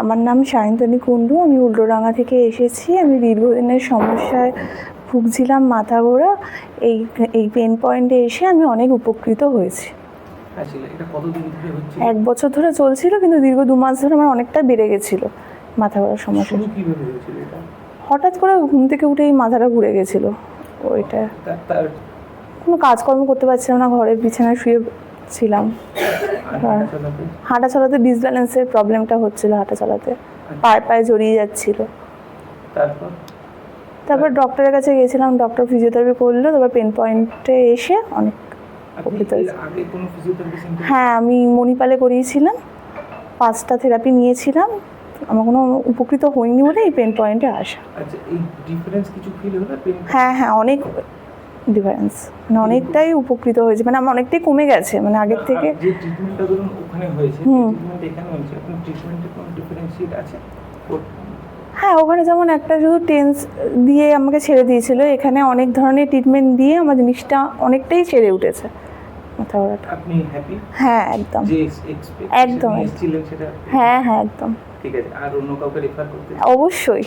আমার নাম সায়ন্তনী কুণ্ডু, আমি উল্টোডাঙ্গা থেকে এসেছি। আমি দীর্ঘদিনের সমস্যায় ভুগছিলাম, মাথা ঘোরা। এই পেন পয়েন্টে এসে আমি অনেক উপকৃত হয়েছি। 1 বছর ধরে চলছিল, কিন্তু দীর্ঘ 2 মাস ধরে আমার অনেকটা বেড়ে গেছিলো মাথা ঘোরার সমস্যা। হঠাৎ করে ঘুম থেকে উঠেই মাথাটা ঘুরে গেছিলো। ওইটা কোনো কাজকর্ম করতে পারছিলাম না, ঘরের বিছানায় শুয়ে ছিলাম। হাঁটা চলাতে ডিসব্যালেন্সের প্রবলেমটা হচ্ছিল, হাঁটা চলাতে পায়ে জড়িয়ে যাচ্ছিল। তারপর ডক্টরের কাছে গেছিলাম, ডক্টর ফিজিওথেরাপি করলো। তারপর পেন পয়েন্টে এসে অনেক উপকৃত হয়েছে। হ্যাঁ, আমি মণিপালে করিয়েছিলাম, 5টা থেরাপি নিয়েছিলাম। আমার কোনো উপকৃত হয়নি বলে এই পেন পয়েন্টে আসা। হ্যাঁ, অনেক ডিফারেন্স, মানে অনেকটাই উপকৃত হয়েছে, মানে আমার অনেকটাই কমে গেছে, মানে আগের থেকে। হ্যাঁ, ওখানে যেমন একটা শুধু টেন্স দিয়ে আমাকে ছেড়ে দিয়েছিল, এখানে অনেক ধরনের ট্রিটমেন্ট দিয়ে আমার জিনিসটা অনেকটাই সেরে উঠেছে, মাথা ঘোরাটা। হ্যাঁ, একদম একদম। হ্যাঁ, একদম। ঠিক আছে, আর অন্য কাউকে রেফার করতে? অবশ্যই।